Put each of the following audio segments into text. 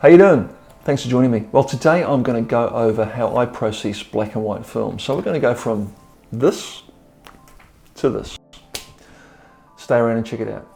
How you doing? Thanks for joining me. Well, today I'm going to go over how I process black and white film. So we're going to go from this to this. Stay around and check it out.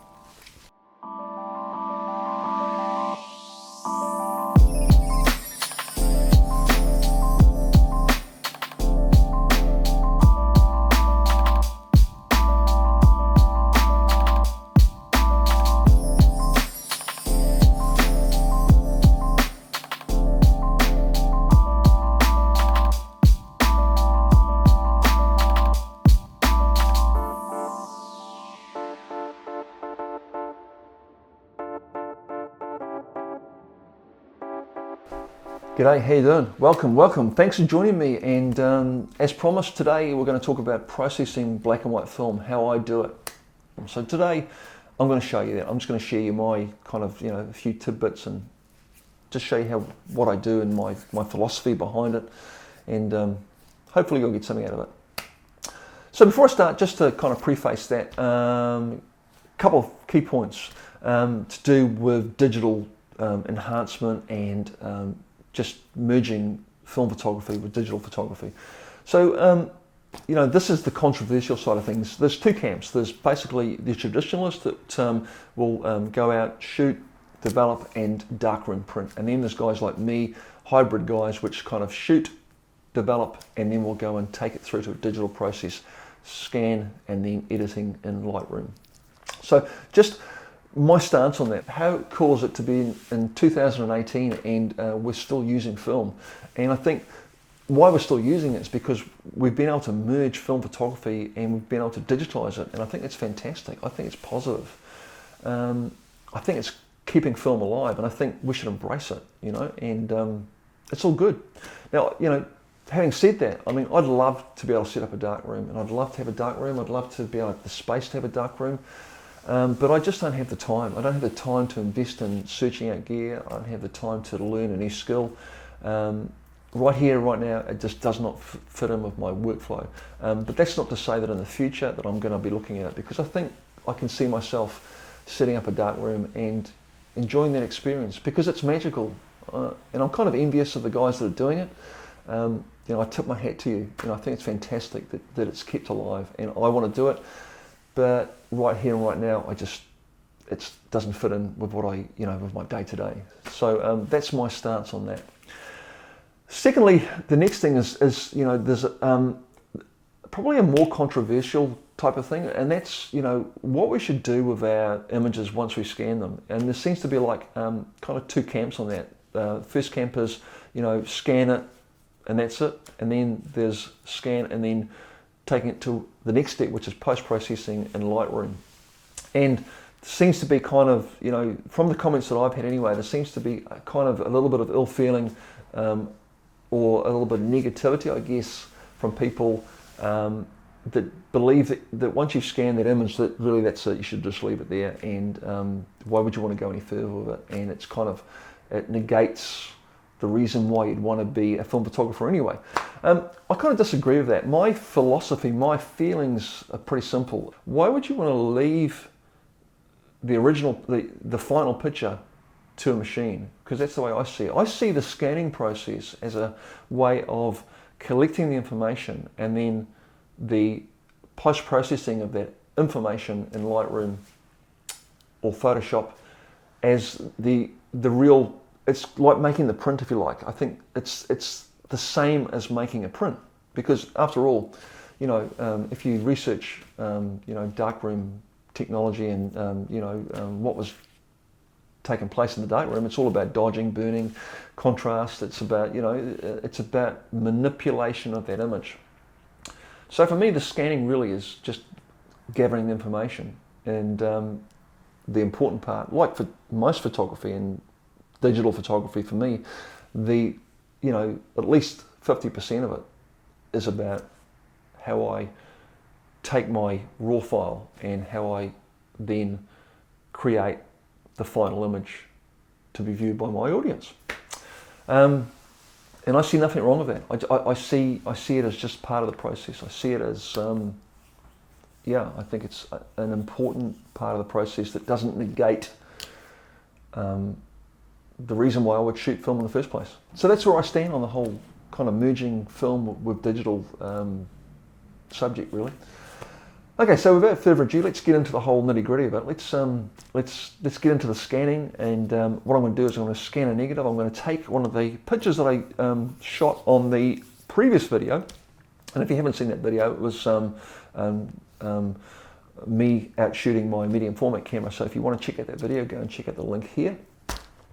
G'day, how you doing? Welcome. Thanks for joining me. And as promised, today we're going to talk about processing black and white film, how I do it. So today I'm going to show you that. I'm just going to share you my kind of, a few tidbits and just show you what I do and my philosophy behind it. And hopefully you'll get something out of it. So before I start, just to kind of preface that, a couple of key points to do with digital enhancement and just merging film photography with digital photography. So, this is the controversial side of things. There's two camps. There's basically the traditionalists that will go out, shoot, develop, and darkroom print. And then there's guys like me, hybrid guys, which kind of shoot, develop, and then we'll go and take it through to a digital process, scan, and then editing in Lightroom. So just my stance on that, how cool is it to be in 2018 and we're still using film? And I think why we're still using it is because we've been able to merge film photography and we've been able to digitalize it, and I think it's fantastic. I think it's positive. I think it's keeping film alive, and I think we should embrace it, and it's all good. Now, having said that, I mean, I'd love to be able to set up a dark room, and I'd love to have a dark room. I'd love to be able to have the space to have a dark room. But I just don't have the time. I don't have the time to invest in searching out gear. I don't have the time to learn a new skill. Right here, right now, it just does not fit in with my workflow. But that's not to say that in the future that I'm going to be looking at it, because I think I can see myself setting up a dark room and enjoying that experience, because it's magical. And I'm kind of envious of the guys that are doing it. I tip my hat to you. I think it's fantastic that it's kept alive, and I want to do it. But right here and right now, it doesn't fit in with what with my day to day. So that's my stance on that. Secondly, the next thing is there's probably a more controversial type of thing, and that's what we should do with our images once we scan them. And there seems to be like kind of two camps on that. First camp is scan it and that's it, and then there's scan and then taking it to the next step, which is post-processing in Lightroom. And seems to be kind of, from the comments that I've had anyway, there seems to be kind of a little bit of ill feeling or a little bit of negativity, I guess, from people that believe that once you've scanned that image, that really that's it, you should just leave it there, and why would you want to go any further with it? And it negates the reason why you'd want to be a film photographer anyway. I kind of disagree with that. My philosophy, my feelings are pretty simple. Why would you want to leave the original, the final picture to a machine? Because that's the way I see it. I see the scanning process as a way of collecting the information and then the post-processing of that information in Lightroom or Photoshop as the real. It's like making the print, if you like. I think it's the same as making a print, because after all, if you research, darkroom technology and what was taking place in the darkroom, it's all about dodging, burning, contrast. It's about it's about manipulation of that image. So for me, the scanning really is just gathering the information, and the important part, like for most photography and digital photography, for me, at least 50% of it is about how I take my raw file and how I then create the final image to be viewed by my audience. And I see nothing wrong with that. I see it as just part of the process. I see it as I think it's an important part of the process that doesn't negate the reason why I would shoot film in the first place. So that's where I stand on the whole kind of merging film with digital subject, really. Okay, so without further ado, let's get into the whole nitty-gritty of it. Let's get into the scanning, and what I'm going to do is I'm going to scan a negative. I'm going to take one of the pictures that I shot on the previous video, and if you haven't seen that video, it was me out shooting my medium format camera. So if you want to check out that video, go and check out the link here.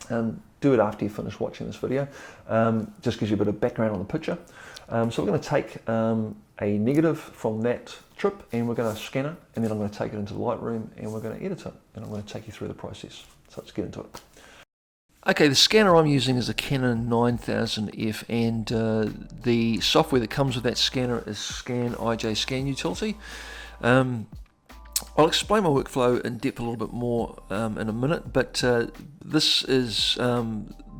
Do it after you finish watching this video. Just gives you a bit of background on the picture. So we're going to take a negative from that trip, and we're going to scan it, and then I'm going to take it into Lightroom, and we're going to edit it, and I'm going to take you through the process. So let's get into it. Okay, the scanner I'm using is a Canon 9000F, and the software that comes with that scanner is Scan Utility. I'll explain my workflow in depth a little bit more in a minute, but this is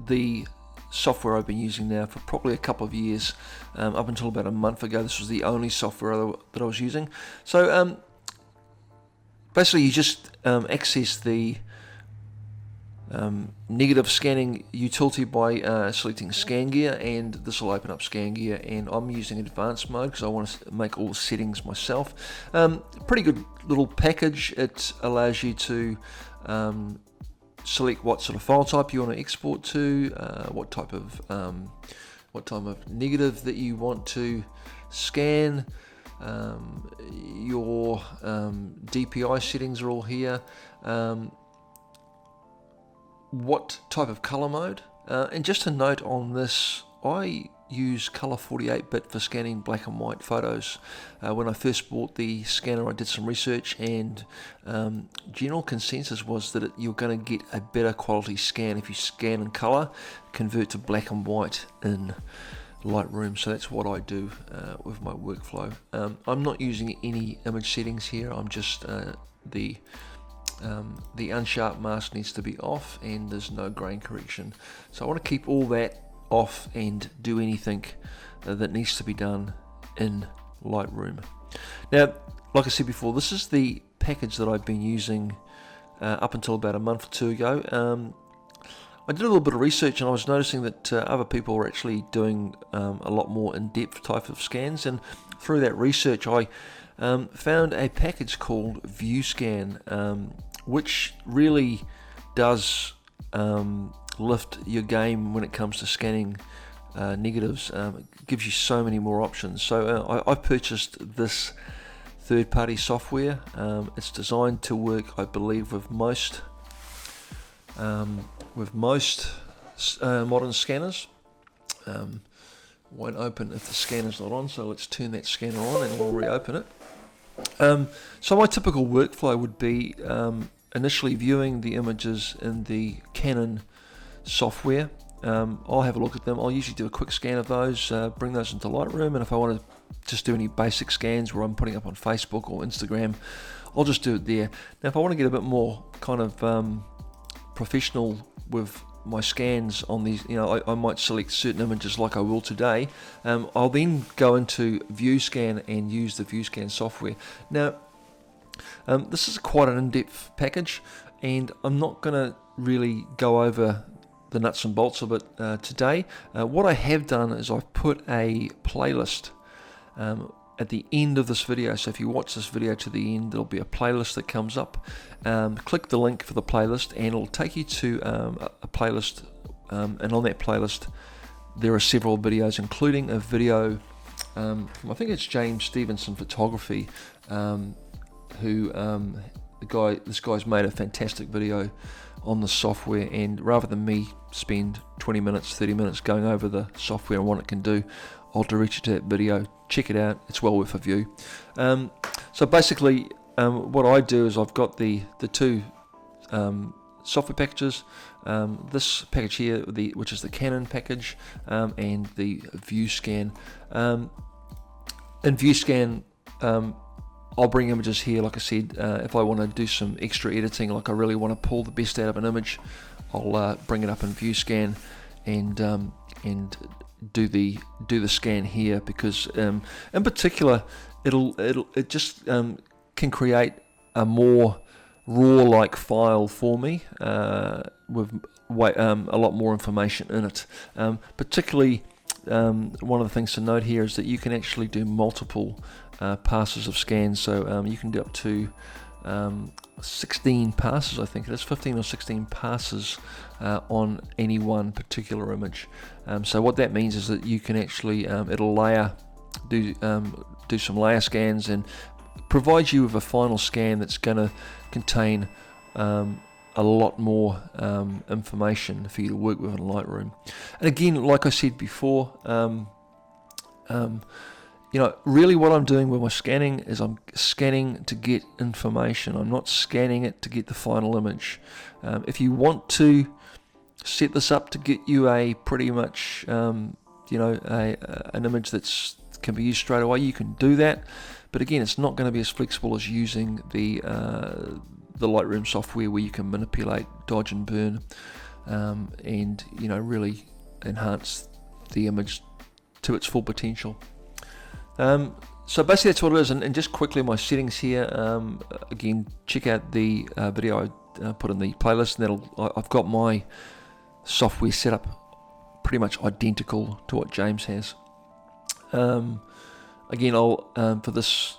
the software I've been using now for probably a couple of years. Up until about a month ago, this was the only software that I was using. So basically you just access the negative scanning utility by selecting Scan Gear, and this will open up Scan Gear, and I'm using advanced mode because I want to make all the settings myself. Pretty good little package. It allows you to select what sort of file type you want to export to, what type of negative that you want to scan. Your DPI settings are all here. What type of color mode, and just a note on this, I use color 48-bit for scanning black and white photos. When I first bought the scanner, I did some research, and general consensus was that you're going to get a better quality scan if you scan in color, convert to black and white in Lightroom. So that's what I do with my workflow. I'm not using any image settings here. I'm just the unsharp mask needs to be off, and there's no grain correction. So I want to keep all that off and do anything that needs to be done in Lightroom. Now, like I said before, this is the package that I've been using up until about a month or two ago. I did a little bit of research, and I was noticing that other people were actually doing a lot more in-depth type of scans, and through that research I found a package called ViewScan, which really does lift your game when it comes to scanning negatives. It gives you so many more options. So I purchased this third-party software. It's designed to work, I believe, with most modern scanners. Won't open if the scanner's not on, so let's turn that scanner on and we'll reopen it. So my typical workflow would be initially viewing the images in the Canon software. I'll have a look at them. I'll usually do a quick scan of those, bring those into Lightroom, and if I want to just do any basic scans where I'm putting up on Facebook or Instagram, I'll just do it there. Now if I want to get a bit more kind of professional with my scans on these, I might select certain images like I will today. I'll then go into ViewScan and use the ViewScan software. Now this is quite an in-depth package, and I'm not going to really go over the nuts and bolts of it today. What I have done is I've put a playlist at the end of this video. So if you watch this video to the end, there'll be a playlist that comes up. Click the link for the playlist, and it'll take you to a playlist, and on that playlist there are several videos, including a video from, I think it's James Stevenson Photography, this guy's made a fantastic video on the software, and rather than me spend 20 minutes, 30 minutes going over the software and what it can do, I'll direct you to that video. Check it out, it's well worth a view. So basically what I do is I've got the two software packages, this package here, which is the Canon package, and the ViewScan. In ViewScan, I'll bring images here, like I said. If I want to do some extra editing, like I really want to pull the best out of an image, I'll bring it up in ViewScan and do the scan here, because in particular it just can create a more raw like file for me with a lot more information in it. Particularly, one of the things to note here is that you can actually do multiple passes of scans. So you can do up to 16 passes, I think it is, 15 or 16 passes on any one particular image. So what that means is that you can actually it'll do some layer scans and provide you with a final scan that's going to contain a lot more information for you to work with in Lightroom. And again, like I said before, really what I'm doing with my scanning is I'm scanning to get information. I'm not scanning it to get the final image. If you want to set this up to get you a pretty much, an image that's can be used straight away, you can do that. But again, it's not going to be as flexible as using the Lightroom software, where you can manipulate, dodge and burn, and really enhance the image to its full potential. So basically that's what it is. And just quickly, my settings here, again, check out the video I put in the playlist, and I've got my software set up pretty much identical to what James has. Again, I'll for this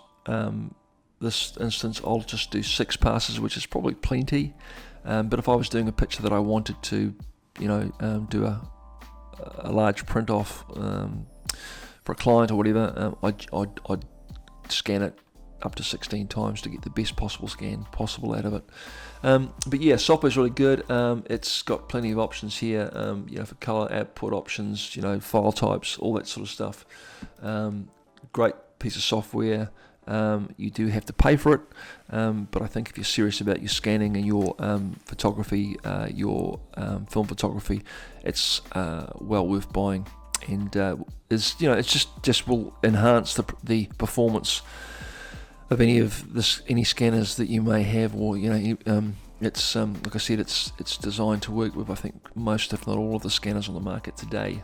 instance, I'll just do 6 passes, which is probably plenty. But if I was doing a picture that I wanted to, do a large print off for a client or whatever, I'd scan it up to 16 times to get the best possible scan possible out of it. But yeah, software's really good. It's got plenty of options here, for color output options, file types, all that sort of stuff. Great piece of software. You do have to pay for it, but I think if you're serious about your scanning and your photography, your film photography, it's well worth buying. And it's just will enhance the performance of any scanners that you may have, or it's like I said, it's designed to work with, I think, most if not all of the scanners on the market today.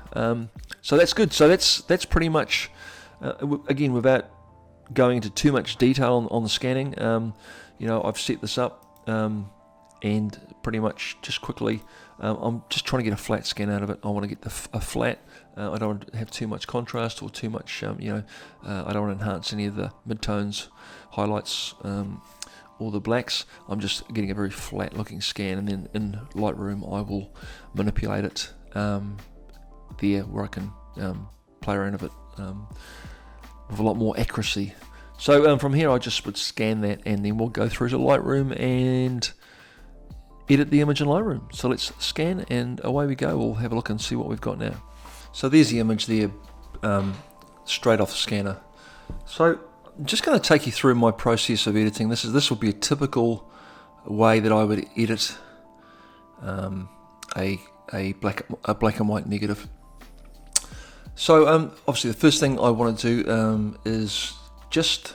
So that's good. So that's pretty much again, without going into too much detail on the scanning, I've set this up, and pretty much just quickly, I'm just trying to get a flat scan out of it. I want to get a flat. I don't want to have too much contrast or too much, I don't want to enhance any of the midtones, highlights, or the blacks. I'm just getting a very flat looking scan, and then in Lightroom I will manipulate it there where I can play around with it with a lot more accuracy. So from here I just would scan that, and then we'll go through to Lightroom and edit the image in Lightroom. So let's scan, and away we go. We'll have a look and see what we've got now. So there's the image there, straight off the scanner. So I'm just going to take you through my process of editing. This will be a typical way that I would edit a black and white negative. So obviously the first thing I want to do is just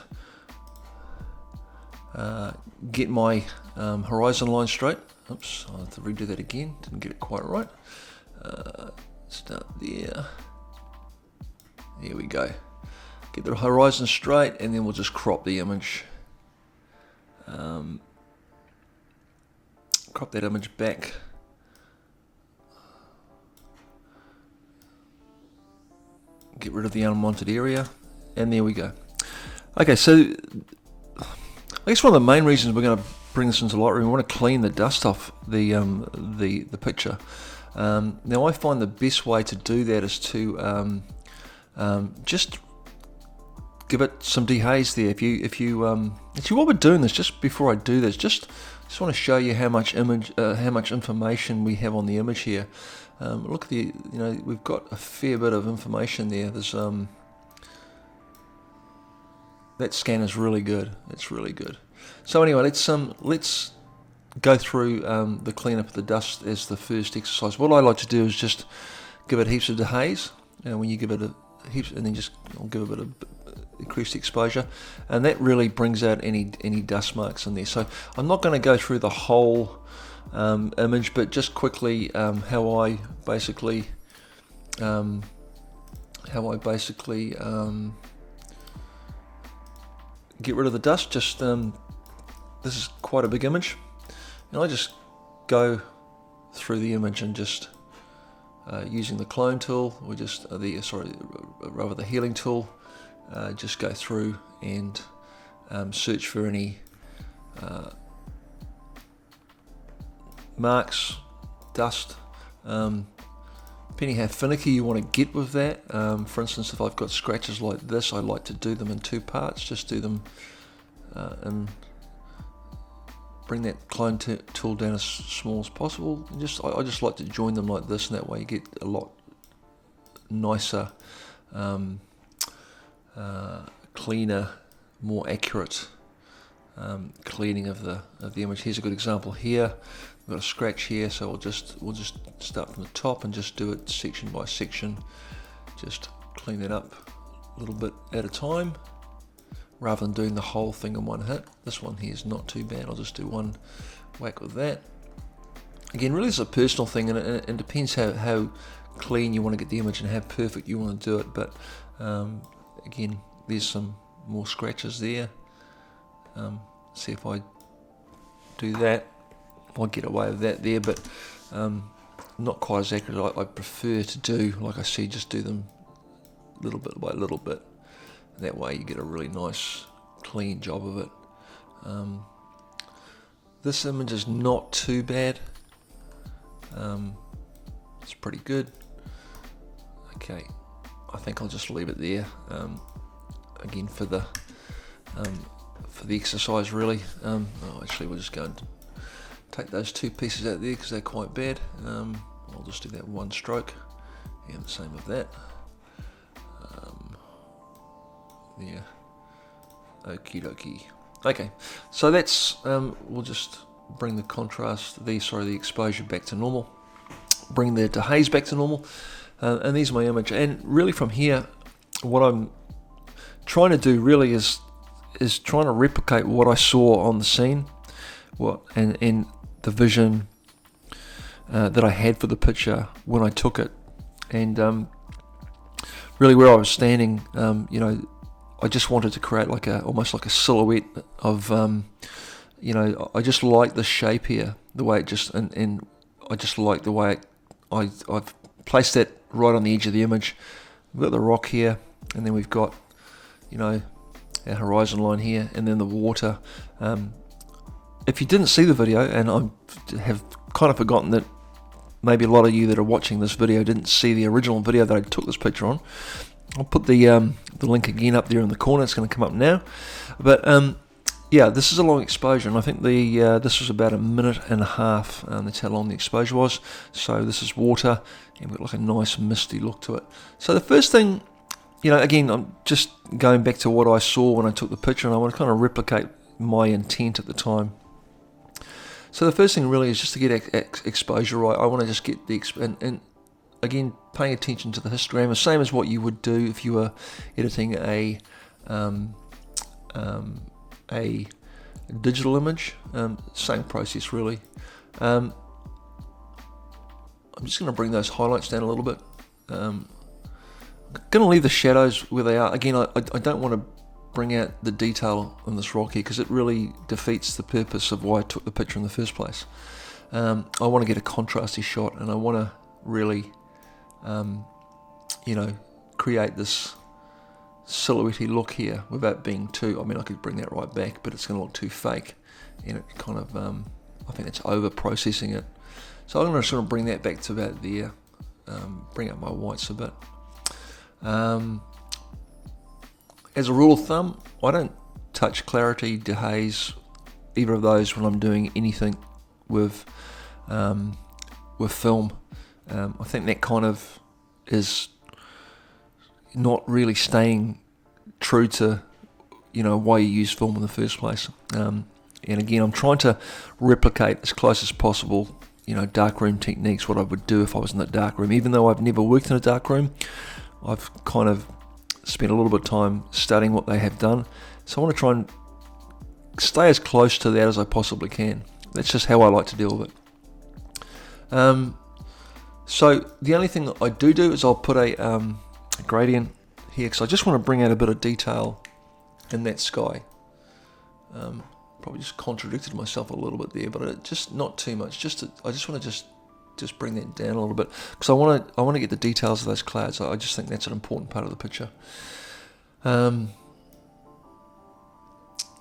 get my horizon line straight. Oops, I'll have to redo that again. Didn't get it quite right. Start there. There we go. Get the horizon straight, and then we'll just crop the image. Crop that image back. Get rid of the unwanted area, and there we go. Okay, so I guess one of the main reasons we're going to bring this into Lightroom, we want to clean the dust off the picture. Now I find the best way to do that is to just give it some dehaze there. If you actually, while we're doing this, just before I do this, just want to show you how much information we have on the image here. Look at the, we've got a fair bit of information there. There's that scan is really good. It's really good. So anyway, let's go through the cleanup of the dust as the first exercise. What I like to do is just give it heaps of dehaze. When you give it a heaps, and then I'll give it a bit of increased exposure, and that really brings out any dust marks in there. So I'm not going to go through the whole image, but just quickly how I basically get rid of the dust. Just this is quite a big image, and I just go through the image and just using the clone tool, or just rather the healing tool, just go through and search for any marks, dust, depending how finicky you want to get with that. For instance, if I've got scratches like this, I like to do them in 2 parts, just do them and bring that clone tool down as small as possible. I just like to join them like this, and that way you get a lot nicer, cleaner, more accurate cleaning of the image. Here's a good example here. We've got a scratch here, so we'll just start from the top and just do it section by section. Just clean that up a little bit at a time, rather than doing the whole thing in one hit. This one here is not too bad. I'll just do one whack with that. Again, really it's a personal thing, and it depends how clean you want to get the image and how perfect you want to do it. But again, there's some more scratches there. See if I do that, I'll get away with that there, but not quite as accurate. I prefer to do, like I said, just do them little bit by little bit. That way you get a really nice clean job of it. This image is not too bad. It's pretty good. Okay, I think I'll just leave it there. Again, for the exercise, really. Actually, we'll just go and take those 2 pieces out there because they're quite bad. I'll just do that one stroke, and the same with that. Yeah. Okie dokie. Okay, so that's we'll just bring the contrast, the exposure back to normal, bring the dehaze back to normal, and there's my image. And really, from here, what I'm trying to do really is trying to replicate what I saw on the scene, and the vision that I had for the picture when I took it, and really where I was standing, I just wanted to create almost like a silhouette of, I just like the shape here, the way it just, and I just like the way I've placed that right on the edge of the image. We've got the rock here, and then we've got, our horizon line here, and then the water. If you didn't see the video, and I have kind of forgotten that maybe a lot of you that are watching this video didn't see the original video that I took this picture on, I'll put the link again up there in the corner. It's going to come up now. But yeah, this is a long exposure, and I think this was about 1.5 minutes. That's how long the exposure was. So this is water, and we've got like a nice misty look to it. So the first thing, again, I'm just going back to what I saw when I took the picture, and I want to kind of replicate my intent at the time. So the first thing really is just to get exposure right. I want to just get the and again, paying attention to the histogram, the same as what you would do if you were editing a digital image. Same process really. I'm just going to bring those highlights down a little bit. Going to leave the shadows where they are. Again, I don't want to bring out the detail on this rock here because it really defeats the purpose of why I took the picture in the first place. I want to get a contrasty shot, and I want to really create this silhouette-y look here without being too, I could bring that right back, but it's going to look too fake, and it kind of, I think it's over-processing it. So I'm going to sort of bring that back to about there, bring up my whites a bit. As a rule of thumb, I don't touch clarity, dehaze, either of those when I'm doing anything with film. I think that kind of is not really staying true to why you use film in the first place. And again, I'm trying to replicate as close as possible darkroom techniques, what I would do if I was in the darkroom. Even though I've never worked in a darkroom, I've kind of spent a little bit of time studying what they have done. So I want to try and stay as close to that as I possibly can. That's just how I like to deal with it. So the only thing that I do is I'll put a gradient here because I just want to bring out a bit of detail in that sky. Probably just contradicted myself a little bit there, but just not too much. I just want to just bring that down a little bit, because I want to get the details of those clouds. I just think that's an important part of the picture.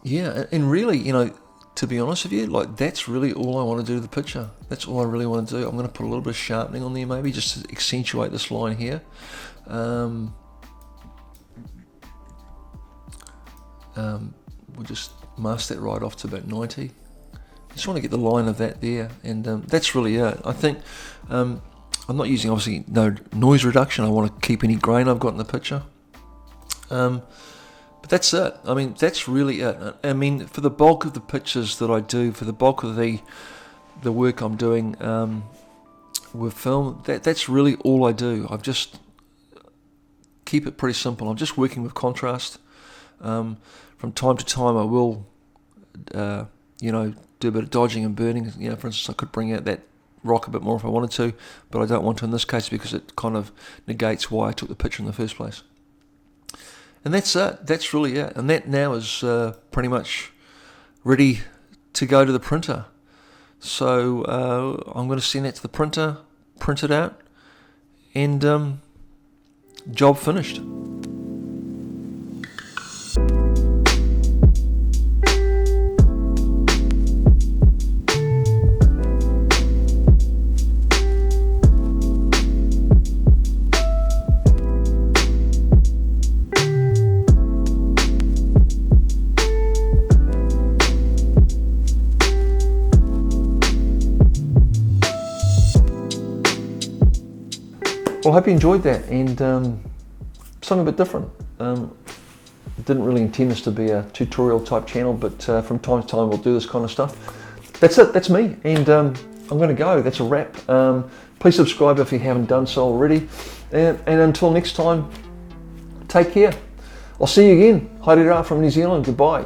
Yeah, and really, you know, to be honest with you, like, that's really all I want to do to the picture. That's all I really want to do. I'm going to put a little bit of sharpening on there, maybe, just to accentuate this line here. We'll just mask that right off to about 90. I just want to get the line of that there, and that's really it. I think I'm not using, obviously, no noise reduction. I want to keep any grain I've got in the picture. But that's it. I mean, that's really it. I mean, for the bulk of the pictures that I do, for the bulk of the work I'm doing with film, that's really all I do. I've just keep it pretty simple. I'm just working with contrast. From time to time, I will, you know, do a bit of dodging and burning. You know, for instance, I could bring out that rock a bit more if I wanted to, but I don't want to in this case because it kind of negates why I took the picture in the first place. And that's it. That's really it. And that now is pretty much ready to go to the printer. So I'm going to send that to the printer, print it out, and job finished. Well, I hope you enjoyed that, and something a bit different. Didn't really intend this to be a tutorial type channel, but from time to time we'll do this kind of stuff. That's it, that's me, and I'm going to go. That's a wrap. Please subscribe if you haven't done so already, and until next time, take care. I'll see you again. Haere rā from New Zealand. Goodbye.